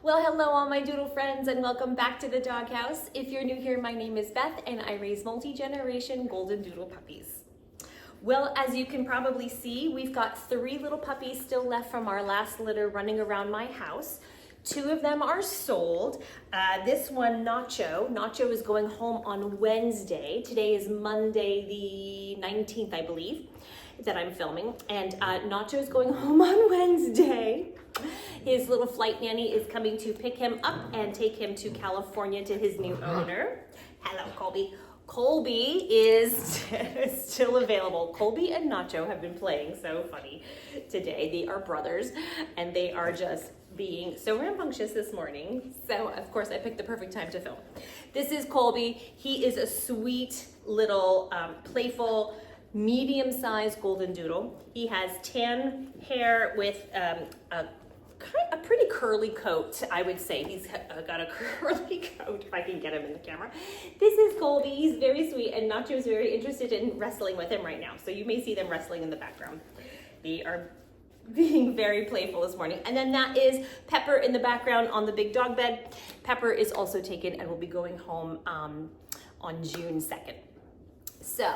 Well, hello all my doodle friends and welcome back to the doghouse. If you're new here, my name is Beth and I raise multi-generation golden doodle puppies. Well, as you can probably see, we've got 3 little puppies still left from our last litter running around my house. 2 of them are sold. This one, Nacho is going home on Wednesday. Today is Monday the 19th, I believe, that I'm filming. And Nacho is going home on Wednesday. His little flight nanny is coming to pick him up and take him to California to his new owner. Hello, Colby. Colby is still available. Colby and Nacho have been playing so funny today. They are brothers and they are just being so rambunctious this morning. So of course I picked the perfect time to film. This is Colby. He is a sweet little playful medium-sized golden doodle. He has tan hair with a pretty curly coat, I would say. He's got a curly coat, if I can get him in the camera. This is Colby. He's very sweet, and Nacho is very interested in wrestling with him right now. So you may see them wrestling in the background. They are being very playful this morning. And then that is Pepper in the background on the big dog bed. Pepper is also taken and will be going home on June 2nd. So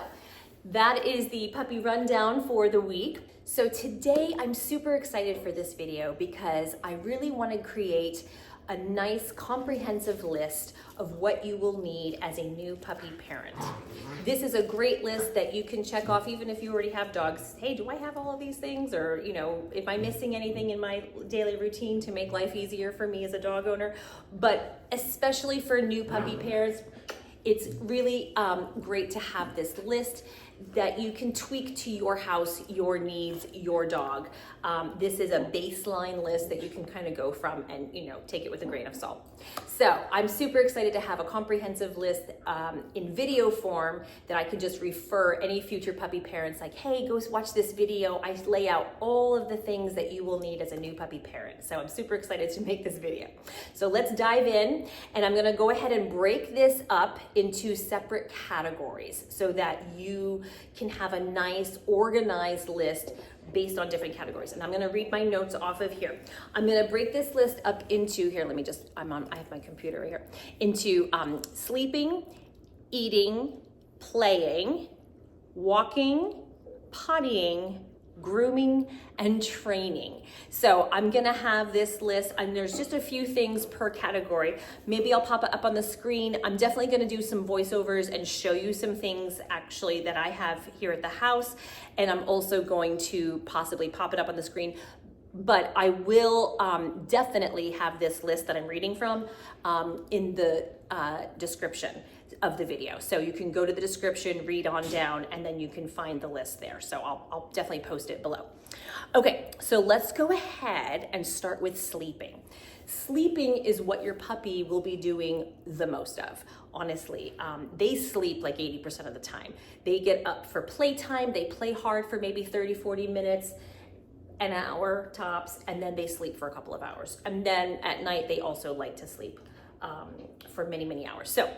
that is the puppy rundown for the week. So today I'm super excited for this video because I really want to create a nice comprehensive list of what you will need as a new puppy parent. This is a great list that you can check off even if you already have dogs. Hey, do I have all of these things? Or, you know, am I missing anything in my daily routine to make life easier for me as a dog owner? But especially for new puppy parents, it's really great to have this list that you can tweak to your house, your needs, your dog. This is a baseline list that you can kind of go from and, you know, take it with a grain of salt. So I'm super excited to have a comprehensive list in video form that I can just refer any future puppy parents like, hey, go watch this video. I lay out all of the things that you will need as a new puppy parent. So I'm super excited to make this video. So let's dive in, and I'm gonna go ahead and break this up into separate categories so that you can have a nice organized list based on different categories. And I'm gonna read my notes off of here. I'm gonna break this list up into, here, let me just, I have my computer right here, into sleeping, eating, playing, walking, pottying, grooming, and training. So I'm gonna have this list, and there's just a few things per category. Maybe I'll pop it up on the screen. I'm definitely gonna do some voiceovers and show you some things actually that I have here at the house. And I'm also going to possibly pop it up on the screen. But I will definitely have this list that I'm reading from in the description of the video. So you can go to the description, read on down, and then you can find the list there. So I'll definitely post it below. Okay, so let's go ahead and start with sleeping. Sleeping is what your puppy will be doing the most of, honestly. They sleep like 80% of the time. They get up for playtime, they play hard for maybe 30, 40 minutes, an hour tops, and then they sleep for a couple of hours. And then at night, they also like to sleep for many, many hours. So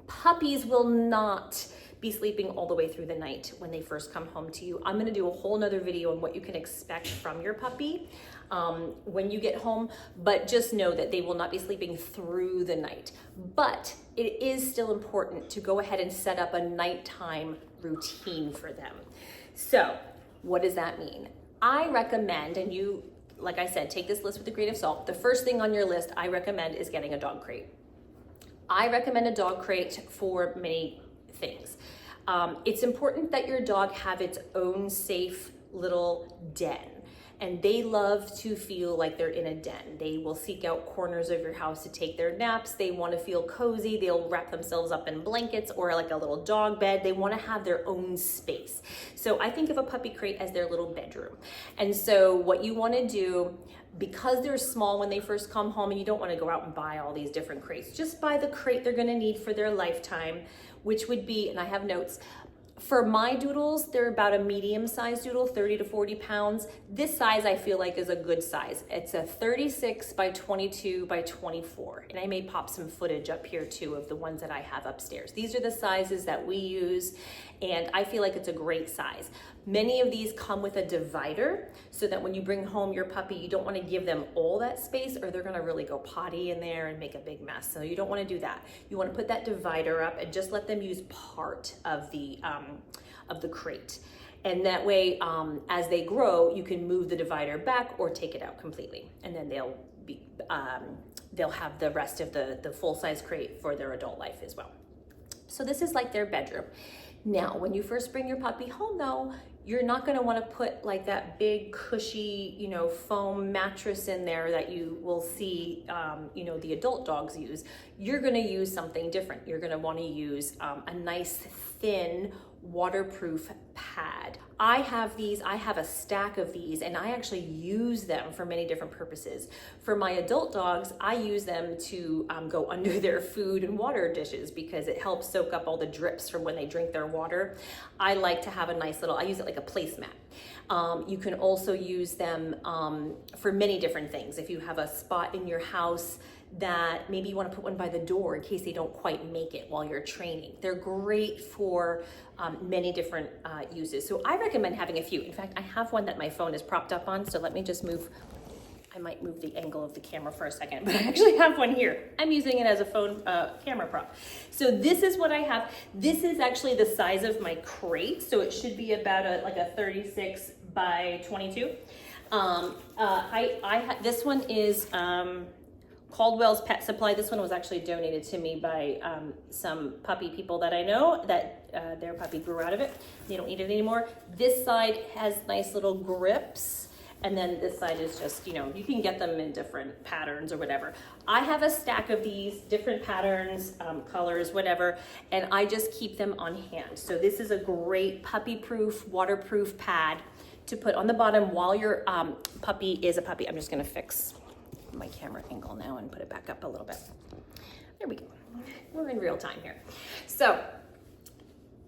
puppies will not be sleeping all the way through the night when they first come home to you. I'm gonna do a whole nother video on what you can expect from your puppy when you get home, but just know that they will not be sleeping through the night. But it is still important to go ahead and set up a nighttime routine for them. So what does that mean? I recommend, and you, like I said, take this list with a grain of salt. The first thing on your list I recommend is getting a dog crate. I recommend a dog crate for many things. It's important that your dog have its own safe little den. And they love to feel like they're in a den. They will seek out corners of your house to take their naps. They want to feel cozy. They'll wrap themselves up in blankets or like a little dog bed. They want to have their own space. So I think of a puppy crate as their little bedroom. And so what you want to do, because they're small when they first come home and you don't want to go out and buy all these different crates, just buy the crate they're going to need for their lifetime, which would be, and I have notes, For my doodles, they're about a medium-sized doodle, 30 to 40 pounds. This size I feel like is a good size. It's a 36 by 22 by 24. And I may pop some footage up here too of the ones that I have upstairs. These are the sizes that we use, and I feel like it's a great size. Many of these come with a divider so that when you bring home your puppy, you don't want to give them all that space or they're going to really go potty in there and make a big mess. So you don't want to do that. You want to put that divider up and just let them use part of the crate. And that way, as they grow, you can move the divider back or take it out completely. And then they'll have the rest of the full-size crate for their adult life as well. So this is like their bedroom. Now, when you first bring your puppy home though, you're not gonna wanna put like that big cushy, foam mattress in there that you will see, the adult dogs use. You're gonna use something different. You're gonna wanna use a nice thin waterproof pad. I have a stack of these, and I actually use them for many different purposes. For my adult dogs, I use them to go under their food and water dishes because it helps soak up all the drips from when they drink their water. I like to have I use it like a placemat. You can also use them for many different things. If you have a spot in your house that maybe you want to put one by the door in case they don't quite make it while you're training. They're great for many different uses. So I recommend having a few. In fact, I have one that my phone is propped up on, so let me just move. I might move the angle of the camera for a second, but I actually have one here. I'm using it as a phone camera prop. So this is what I have. This is actually the size of my crate, so it should be about a 36 by 22. This one is Caldwell's Pet Supply. This one was actually donated to me by some puppy people that I know that their puppy grew out of it. They don't need it anymore. This side has nice little grips, and then this side is just, you can get them in different patterns or whatever. I have a stack of these different patterns, colors, whatever, and I just keep them on hand. So this is a great puppy-proof, waterproof pad to put on the bottom while your puppy is a puppy. I'm just gonna fix my camera angle now and put it back up a little bit. There we go. We're in real time here. So,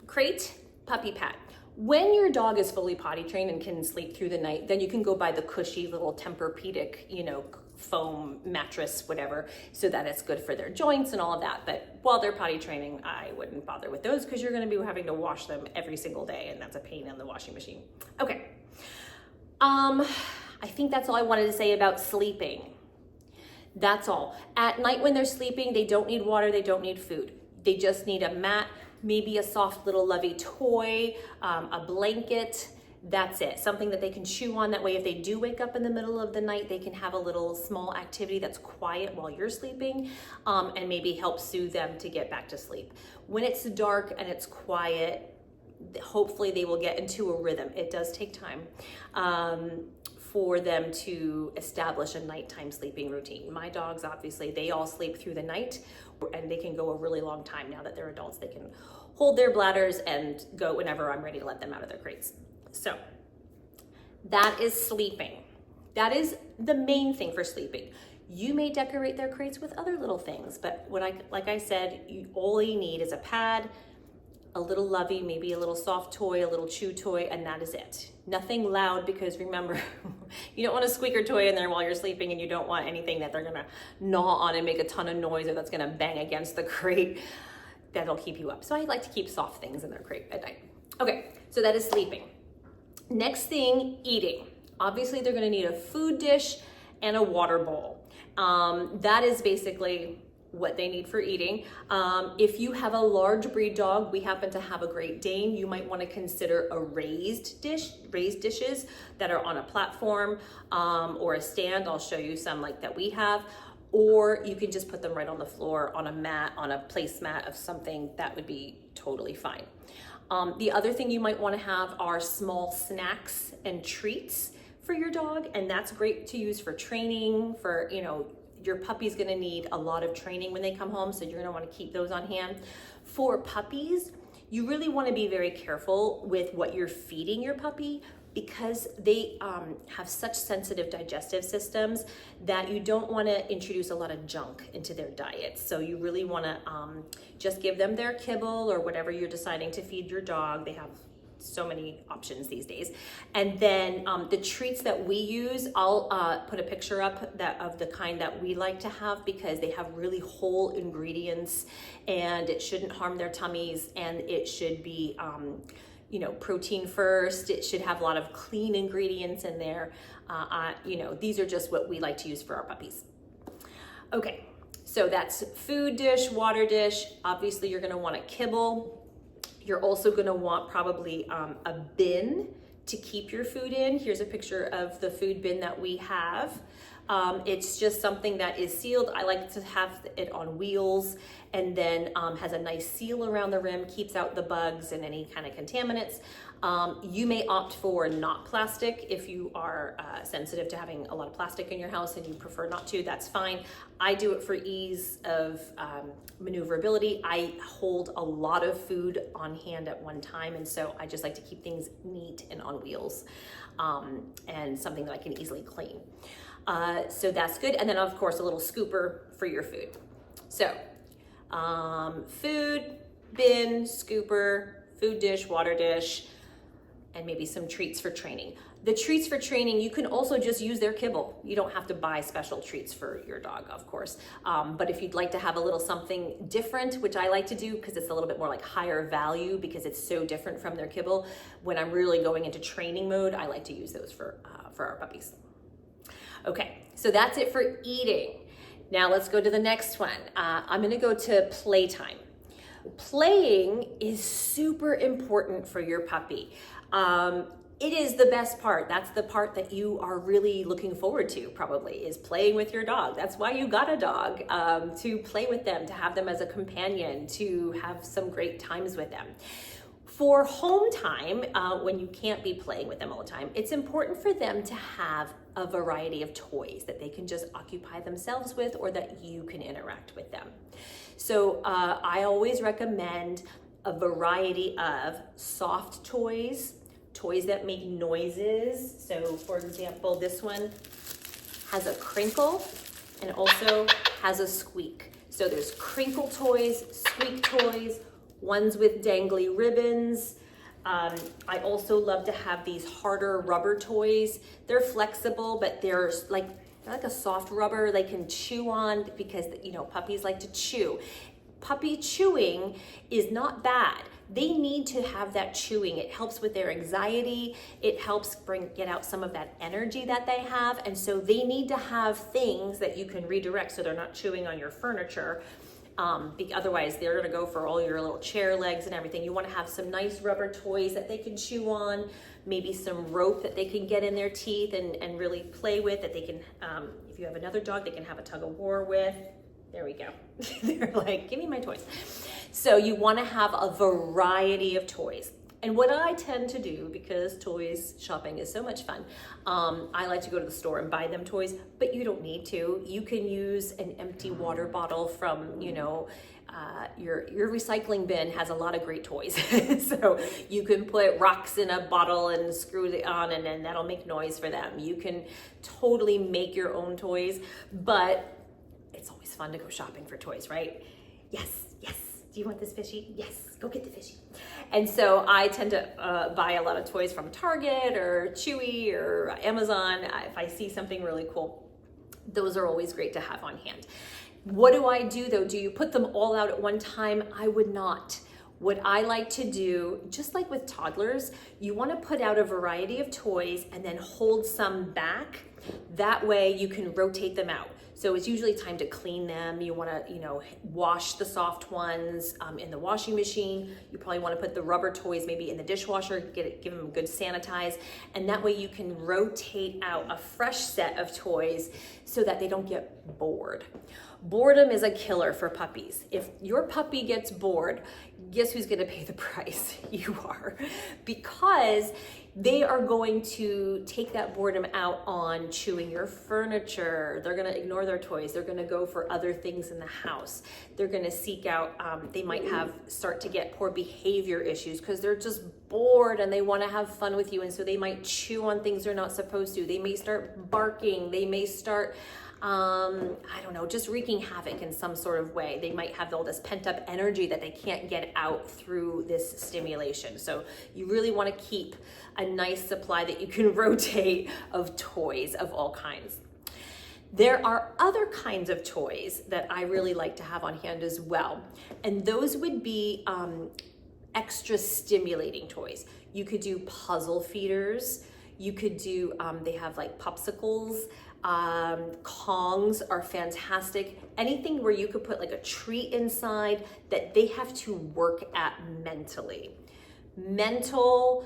crate, puppy pad. When your dog is fully potty trained and can sleep through the night, then you can go buy the cushy little Tempur-Pedic, foam mattress, whatever, so that it's good for their joints and all of that. But while they're potty training, I wouldn't bother with those because you're gonna be having to wash them every single day, and that's a pain in the washing machine. Okay. I think that's all I wanted to say about sleeping. That's all. At night when they're sleeping, they don't need water, they don't need food. They just need a mat, maybe a soft little lovey toy, a blanket. That's it. Something that they can chew on. That way, if they do wake up in the middle of the night, they can have a little small activity that's quiet while you're sleeping, and maybe help soothe them to get back to sleep. When it's dark and it's quiet, hopefully they will get into a rhythm. It does take time for them to establish a nighttime sleeping routine. My dogs, obviously, they all sleep through the night, and they can go a really long time now that they're adults. They can hold their bladders and go whenever I'm ready to let them out of their crates. So that is sleeping. That is the main thing for sleeping. You may decorate their crates with other little things, but like I said, all you need is a pad, a little lovey, maybe a little soft toy, a little chew toy, and that is it. Nothing loud, because remember, you don't want a squeaker toy in there while you're sleeping, and you don't want anything that they're gonna gnaw on and make a ton of noise, or that's gonna bang against the crate. That'll keep you up. So I like to keep soft things in their crate at night. Okay, so that is sleeping. Next thing, eating. Obviously, they're gonna need a food dish and a water bowl. That is basically what they need for eating. If you have a large breed dog, we happen to have a Great Dane, you might want to consider a raised dishes that are on a platform or a stand. I'll show you some like that we have. Or you can just put them right on the floor, on a mat, on a placemat of something. That would be totally fine. The other thing you might want to have are small snacks and treats for your dog, and that's great to use for training, for, your puppy's gonna need a lot of training when they come home, so you're gonna wanna keep those on hand. For puppies, you really wanna be very careful with what you're feeding your puppy, because they have such sensitive digestive systems that you don't want to introduce a lot of junk into their diet. So you really want to just give them their kibble or whatever you're deciding to feed your dog. They have so many options these days. And then the treats that we use, I'll put a picture up of the kind that we like to have, because they have really whole ingredients and it shouldn't harm their tummies, and it should be protein first. It should have a lot of clean ingredients in there. These are just what we like to use for our puppies. Okay, so that's food dish, water dish. Obviously you're gonna want a kibble. You're also gonna want probably a bin to keep your food in. Here's a picture of the food bin that we have. It's just something that is sealed. I like to have it on wheels, and then has a nice seal around the rim, keeps out the bugs and any kind of contaminants. You may opt for not plastic if you are sensitive to having a lot of plastic in your house and you prefer not to, that's fine. I do it for ease of maneuverability. I hold a lot of food on hand at one time, and so I just like to keep things neat and on wheels, and something that I can easily clean. So that's good. And then of course a little scooper for your food. So food, bin, scooper, food dish, water dish, and maybe some treats for training. The treats for training, you can also just use their kibble. You don't have to buy special treats for your dog, of course. But if you'd like to have a little something different, which I like to do because it's a little bit more like higher value because it's so different from their kibble, when I'm really going into training mode, I like to use those for our puppies. Okay, so that's it for eating. Now let's go to the next one. I'm gonna go to playtime. Playing is super important for your puppy. It is the best part. That's the part that you are really looking forward to, probably, is playing with your dog. That's why you got a dog, to play with them, to have them as a companion, to have some great times with them. For home time, when you can't be playing with them all the time, it's important for them to have a variety of toys that they can just occupy themselves with, or that you can interact with them. So I always recommend a variety of soft toys, toys that make noises. So for example, this one has a crinkle and also has a squeak. So there's crinkle toys, squeak toys, ones with dangly ribbons. I also love to have these harder rubber toys. They're flexible, but they're like a soft rubber they can chew on, because puppies like to chew. Puppy chewing is not bad. They need to have that chewing. It helps with their anxiety. It helps get out some of that energy that they have. And so they need to have things that you can redirect so they're not chewing on your furniture. Otherwise they're gonna go for all your little chair legs and everything. You wanna have some nice rubber toys that they can chew on, maybe some rope that they can get in their teeth and really play with, that they can, if you have another dog, they can have a tug of war with. There we go. They're like, give me my toys. So you wanna have a variety of toys. And what I tend to do, because toys shopping is so much fun, I like to go to the store and buy them toys, but you don't need to. You can use an empty water bottle from, your recycling bin has a lot of great toys. So you can put rocks in a bottle and screw it on, and then that'll make noise for them. You can totally make your own toys, but it's always fun to go shopping for toys, right? Yes. Do you want this fishy? Yes, go get the fishy. And so I tend to buy a lot of toys from Target or Chewy or Amazon. If I see something really cool, those are always great to have on hand. What do I do though? Do you put them all out at one time? I would not. What I like to do, just like with toddlers, you want to put out a variety of toys and then hold some back. That way you can rotate them out. So it's usually time to clean them. You want to, wash the soft ones in the washing machine. You probably want to put the rubber toys maybe in the dishwasher, give them a good sanitize. And that way you can rotate out a fresh set of toys so that they don't get bored. Boredom is a killer for puppies. If your puppy gets bored, guess who's going to pay the price? You are. Because They are going to take that boredom out on chewing your furniture. They're going to ignore their toys. They're going to go for other things in the house. They're going to seek out, they might start to get poor behavior issues because they're just bored and they want to have fun with you. And so they might chew on things they're not supposed to. They may start barking. They may start, I don't know, just wreaking havoc in some sort of way. They might have all this pent up energy that they can't get out through this stimulation. So you really want to keep a nice supply that you can rotate of toys of all kinds. There are other kinds of toys that I really like to have on hand as well. And those would be extra stimulating toys. You could do puzzle feeders. You could do, they have like popsicles. Kongs are fantastic. Anything where you could put like a treat inside that they have to work at mentally. Mental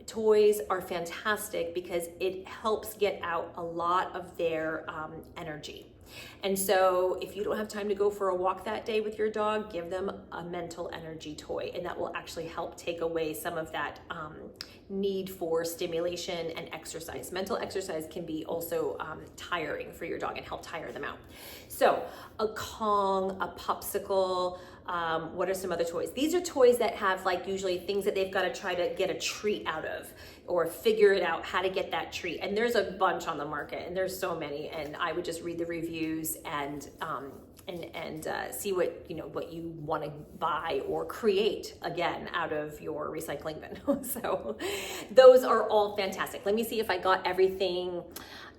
toys are fantastic because it helps get out a lot of their energy. And so if you don't have time to go for a walk that day with your dog, give them a mental energy toy, and that will actually help take away some of that need for stimulation and exercise. Mental exercise can be also tiring for your dog and help tire them out. So a Kong, a popsicle, what are some other toys? These are toys that have like usually things that they've got to try to get a treat out of or figure it out how to get that treat. And there's a bunch on the market and there's so many, and I would just read the reviews and see what you want to buy or create again out of your recycling bin. So those are all fantastic. Let me see if I got everything.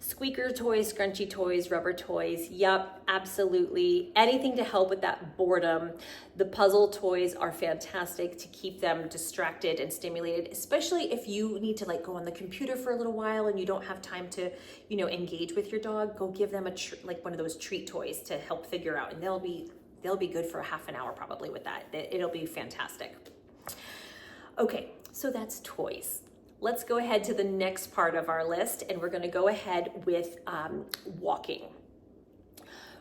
Squeaker toys, scrunchy toys, rubber toys. Yep, absolutely. Anything to help with that boredom. The puzzle toys are fantastic to keep them distracted and stimulated, especially if you need to like go on the computer for a little while and you don't have time to, engage with your dog. Go give them like one of those treat toys to help figure out, and they'll be good for a half an hour probably with that. It'll be fantastic. Okay, so that's toys. Let's go ahead to the next part of our list, and we're going to go ahead with walking.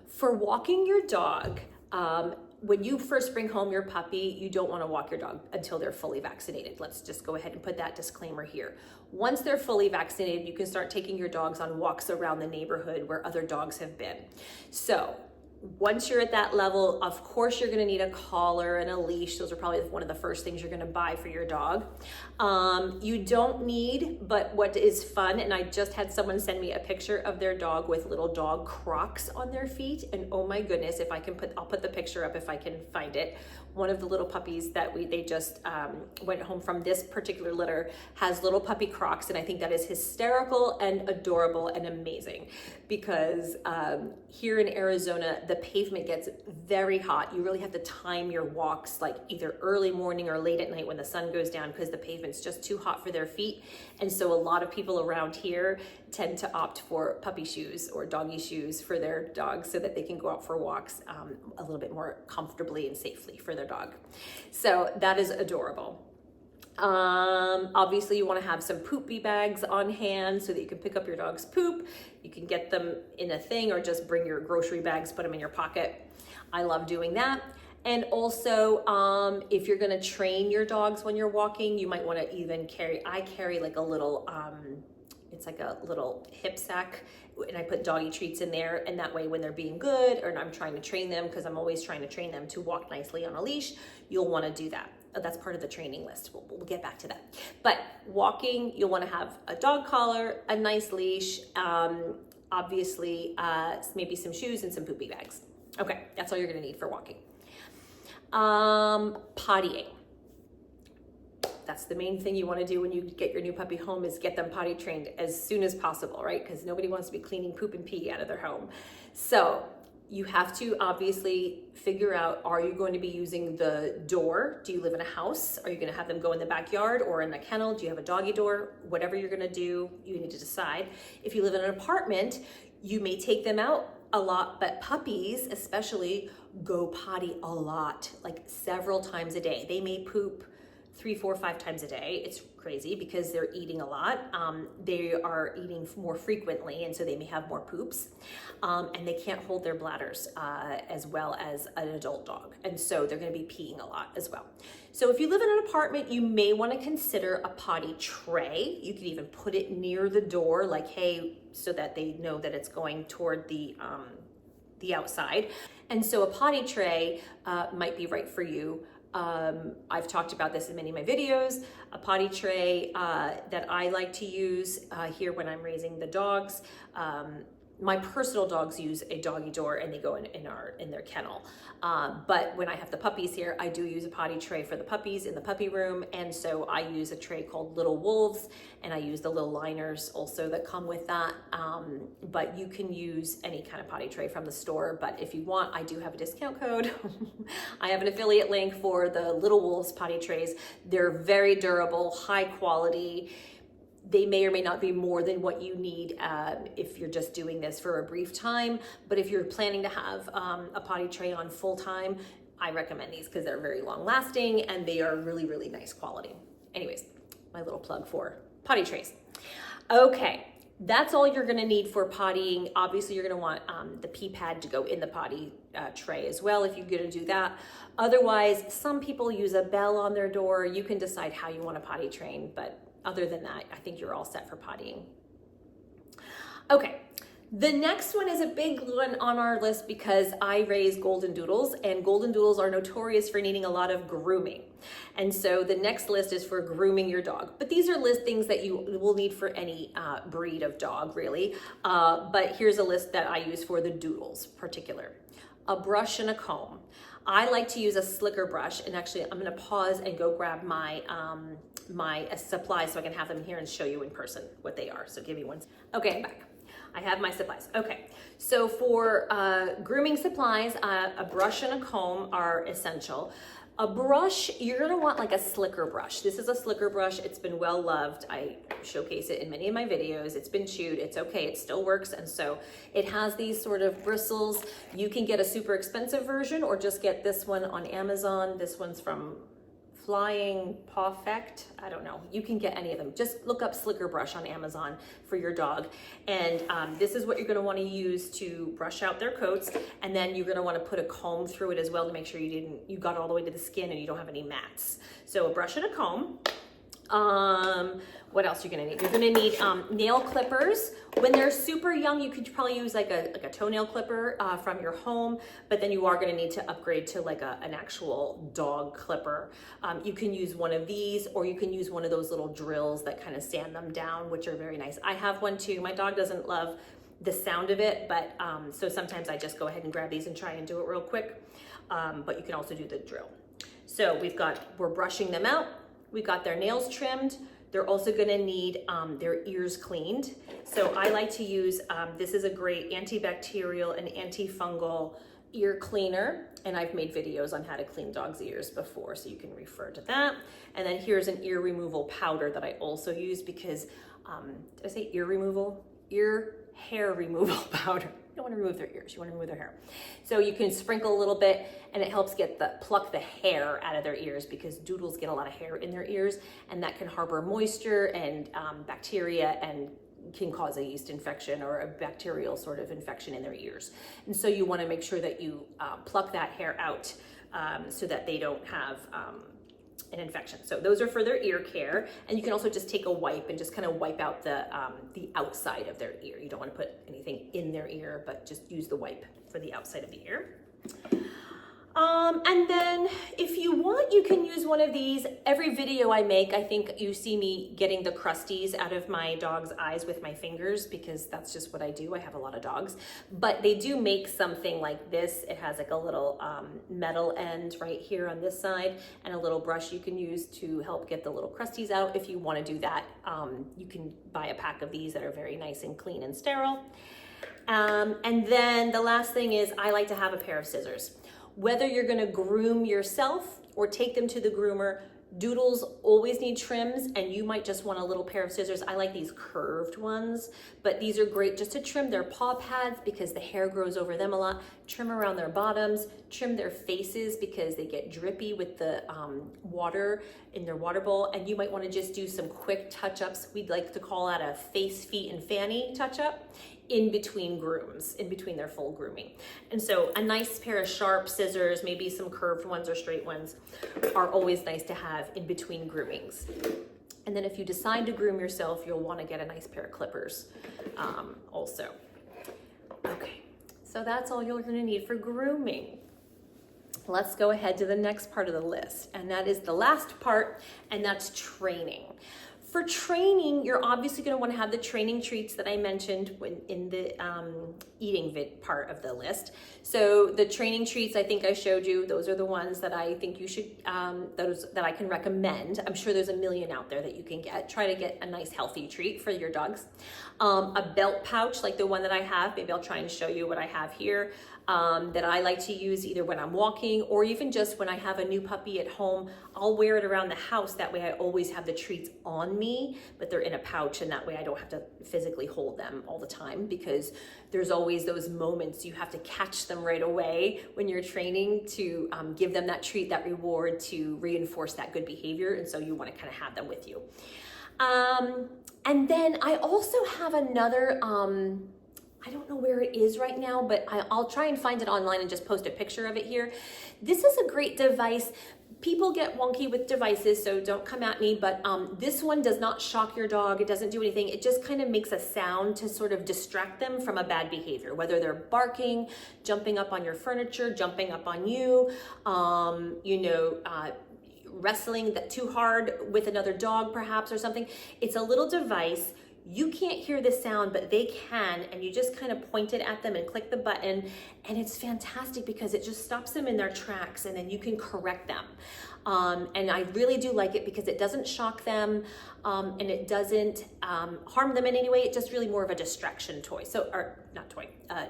For walking your dog, when you first bring home your puppy, you don't want to walk your dog until they're fully vaccinated. Let's just go ahead and put that disclaimer here. Once they're fully vaccinated, you can start taking your dogs on walks around the neighborhood where other dogs have been. So once you're at that level, of course, you're going to need a collar and a leash. Those are probably one of the first things you're going to buy for your dog. You don't need, but what is fun, and I just had someone send me a picture of their dog with little dog Crocs on their feet. And oh my goodness, if I can I'll put the picture up if I can find it. One of the little puppies that they just went home from this particular litter has little puppy Crocs, and I think that is hysterical and adorable and amazing because here in Arizona, the pavement gets very hot. You really have to time your walks like either early morning or late at night when the sun goes down because the pavement's just too hot for their feet. And so a lot of people around here tend to opt for puppy shoes or doggy shoes for their dogs so that they can go out for walks a little bit more comfortably and safely for their dog. So that is adorable. Obviously you want to have some poopy bags on hand so that you can pick up your dog's poop. You can get them in a thing or just bring your grocery bags, put them in your pocket. I love doing that. And also, if you're going to train your dogs when you're walking, you might want to even I carry like a little, it's like a little hip sack, and I put doggy treats in there, and that way when they're being good, or I'm trying to train them, because I'm always trying to train them to walk nicely on a leash, you'll want to do that. That's part of the training list. We'll get back to that. But walking, you'll want to have a dog collar, a nice leash, obviously maybe some shoes and some poopy bags. Okay, that's all you're going to need for walking. Pottying. That's the main thing you want to do when you get your new puppy home is get them potty trained as soon as possible, right? Because nobody wants to be cleaning poop and pee out of their home. So you have to obviously figure out, are you going to be using the door? Do you live in a house? Are you going to have them go in the backyard or in the kennel? Do you have a doggy door? Whatever you're going to do, you need to decide. If you live in an apartment, you may take them out a lot, but puppies especially go potty a lot, like several times a day. They may poop 3, 4, 5 times a day. It's crazy because they're eating a lot. They are eating more frequently, and so they may have more poops, and they can't hold their bladders as well as an adult dog. And so they're gonna be peeing a lot as well. So if you live in an apartment, you may wanna consider a potty tray. You could even put it near the door, like, hey, so that they know that it's going toward the outside. And so a potty tray might be right for you. I've talked about this in many of my videos. A potty tray that I like to use here when I'm raising the dogs. My personal dogs use a doggy door and they go in their kennel. But when I have the puppies here, I do use a potty tray for the puppies in the puppy room. And so I use a tray called Little Wolves, and I use the little liners also that come with that. But you can use any kind of potty tray from the store. But if you want, I do have a discount code. I have an affiliate link for the Little Wolves potty trays. They're very durable, high quality. They may or may not be more than what you need if you're just doing this for a brief time. But if you're planning to have a potty tray on full time, I recommend these because they're very long lasting and they are really, really nice quality. Anyways, my little plug for potty trays. Okay, that's all you're gonna need for pottying. Obviously, you're gonna want the pee pad to go in the potty tray as well if you're gonna do that. Otherwise, some people use a bell on their door. You can decide how you want to potty train, but other than that, I think you're all set for pottying. Okay, the next one is a big one on our list because I raise golden doodles, and golden doodles are notorious for needing a lot of grooming. And so the next list is for grooming your dog. But these are things that you will need for any breed of dog, really. But here's a list that I use for the doodles particular. A brush and a comb. I like to use a slicker brush, and actually I'm gonna pause and go grab my my supplies so I can have them here and show you in person what they are. So give me one. Okay, I'm back. I have my supplies. Okay, so for grooming supplies, a brush and a comb are essential. A brush, you're gonna want like a slicker brush. This is a slicker brush. It's been well loved. I showcase it in many of my videos. It's been chewed. It's okay. It still works. And so it has these sort of bristles. You can get a super expensive version or just get this one on Amazon. This one's from Flying Pawfect. I don't know. You can get any of them. Just look up slicker brush on Amazon for your dog. And this is what you're going to want to use to brush out their coats. And then you're going to want to put a comb through it as well to make sure you got all the way to the skin and you don't have any mats. So a brush and a comb. What else you're gonna need? You're gonna need nail clippers. When they're super young, you could probably use like a toenail clipper from your home, but then you are gonna need to upgrade to like an actual dog clipper. You can use one of these, or you can use one of those little drills that kind of sand them down, which are very nice. I have one too. My dog doesn't love the sound of it, but so sometimes I just go ahead and grab these and try and do it real quick. But you can also do the drill. So we're brushing them out. We've got their nails trimmed. They're also gonna need their ears cleaned. So I like to use, this is a great antibacterial and antifungal ear cleaner. And I've made videos on how to clean dogs' ears before, so you can refer to that. And then here's an ear removal powder that I also use because, did I say ear removal? Ear hair removal powder. You don't want to remove their ears, you want to remove their hair. So you can sprinkle a little bit and it helps pluck the hair out of their ears because doodles get a lot of hair in their ears and that can harbor moisture and bacteria and can cause a yeast infection or a bacterial sort of infection in their ears. And so you want to make sure that you pluck that hair out so that they don't have an infection. So those are for their ear care. And you can also just take a wipe and just kind of wipe out the outside of their ear. You don't want to put anything in their ear, but just use the wipe for the outside of the ear. And then if you want, you can use one of these. Every video I make, I think you see me getting the crusties out of my dog's eyes with my fingers because that's just what I do. I have a lot of dogs, but they do make something like this. It has like a little metal end right here on this side and a little brush you can use to help get the little crusties out. If you want to do that, you can buy a pack of these that are very nice and clean and sterile. And then the last thing is I like to have a pair of scissors. Whether you're gonna groom yourself or take them to the groomer, Doodles always need trims, and you might just want a little pair of scissors. I like these curved ones, but these are great just to trim their paw pads because the hair grows over them a lot, trim around their bottoms, trim their faces because they get drippy with the water in their water bowl, and you might want to just do some quick touch-ups. We'd like to call that a face, feet, and fanny touch-up in between grooms, in between their full grooming. And so a nice pair of sharp scissors, maybe some curved ones or straight ones, are always nice to have in between groomings. And then if you decide to groom yourself, you'll want to get a nice pair of clippers also. Okay, so that's all you're going to need for grooming. Let's go ahead to the next part of the list, and that is the last part, and that's training. For training, you're obviously going to want to have the training treats that I mentioned in the eating part of the list. So the training treats I think I showed you, those are the ones that I think you should, those that I can recommend. I'm sure there's a million out there that you can get. Try to get a nice healthy treat for your dogs. A belt pouch like the one that I have, maybe I'll try and show you what I have here. That I like to use either when I'm walking or even just when I have a new puppy at home. I'll wear it around the house. That way I always have the treats on me, but they're in a pouch, and that way I don't have to physically hold them all the time, because there's always those moments you have to catch them right away when you're training to give them that treat, that reward, to reinforce that good behavior. And so you want to kind of have them with you. And then I also have another, I don't know where it is right now, but I'll try and find it online and just post a picture of it here. This is a great device. People get wonky with devices, so don't come at me, but this one does not shock your dog. It doesn't do anything. It just kind of makes a sound to sort of distract them from a bad behavior, whether they're barking, jumping up on your furniture, jumping up on you, wrestling too hard with another dog perhaps or something. It's a little device. You can't hear the sound, but they can, and you just kind of point it at them and click the button, and it's fantastic because it just stops them in their tracks, and then you can correct them. And I really do like it because it doesn't shock them, and it doesn't harm them in any way. It's just really more of a distraction toy,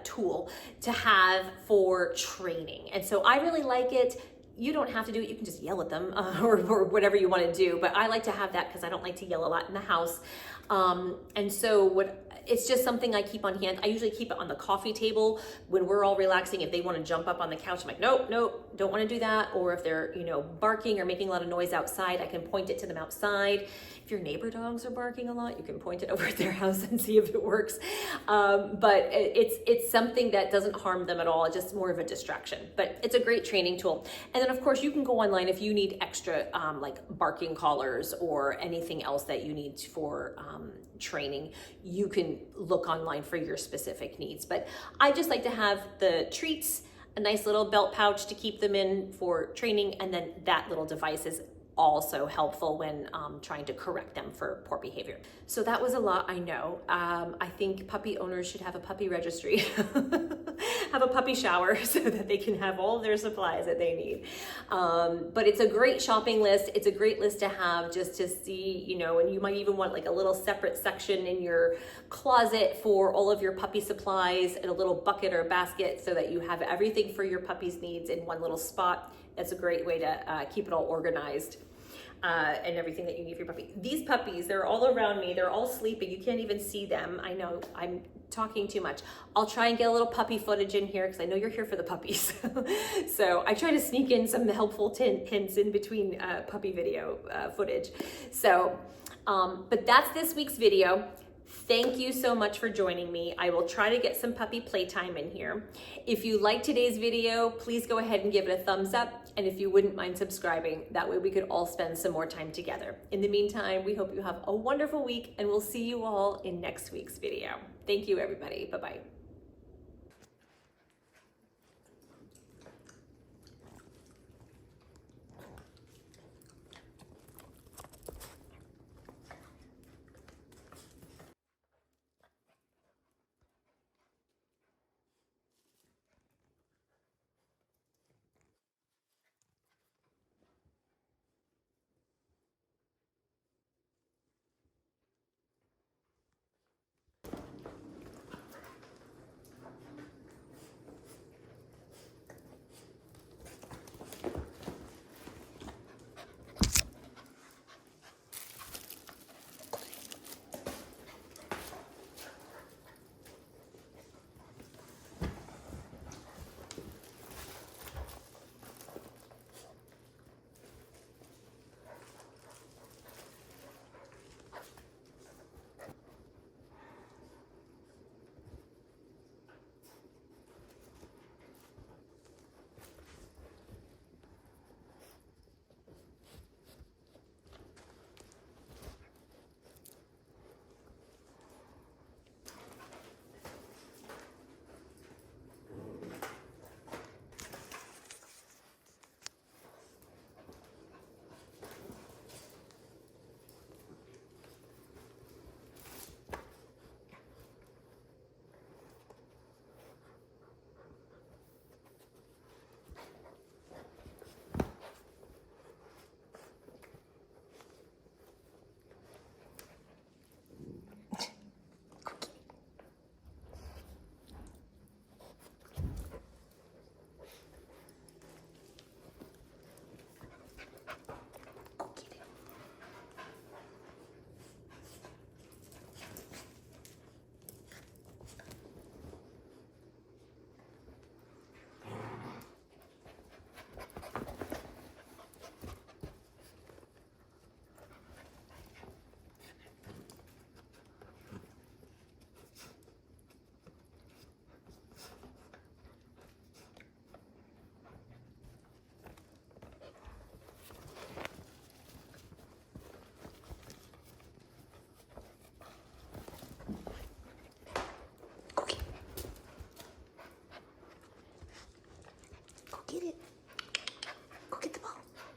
tool to have for training. And so I really like it. You don't have to do it. You can just yell at them or whatever you want to do. But I like to have that because I don't like to yell a lot in the house. And so it's just something I keep on hand. I usually keep it on the coffee table when we're all relaxing. If they want to jump up on the couch, I'm like, nope, don't want to do that. Or if they're, barking or making a lot of noise outside, I can point it to them outside. If your neighbor dogs are barking a lot, you can point it over at their house and see if it works. But it's something that doesn't harm them at all. It's just more of a distraction, but it's a great training tool. And then of course you can go online if you need extra like barking collars or anything else that you need for training. You can look online for your specific needs. But I just like to have the treats, a nice little belt pouch to keep them in for training, and then that little device is also helpful when trying to correct them for poor behavior. So that was a lot, I know. I think puppy owners should have a puppy registry, have a puppy shower so that they can have all of their supplies that they need. But it's a great shopping list. It's a great list to have just to see, and you might even want like a little separate section in your closet for all of your puppy supplies in a little bucket or basket so that you have everything for your puppy's needs in one little spot. That's a great way to keep it all organized and everything that you need for your puppy. These puppies, they're all around me. They're all sleeping. You can't even see them. I know I'm talking too much. I'll try and get a little puppy footage in here because I know you're here for the puppies. So I try to sneak in some helpful hints in between puppy video footage. So, but that's this week's video. Thank you so much for joining me. I will try to get some puppy playtime in here. If you liked today's video, please go ahead and give it a thumbs up. And if you wouldn't mind subscribing, that way we could all spend some more time together. In the meantime, we hope you have a wonderful week, and we'll see you all in next week's video. Thank you, everybody. Bye-bye.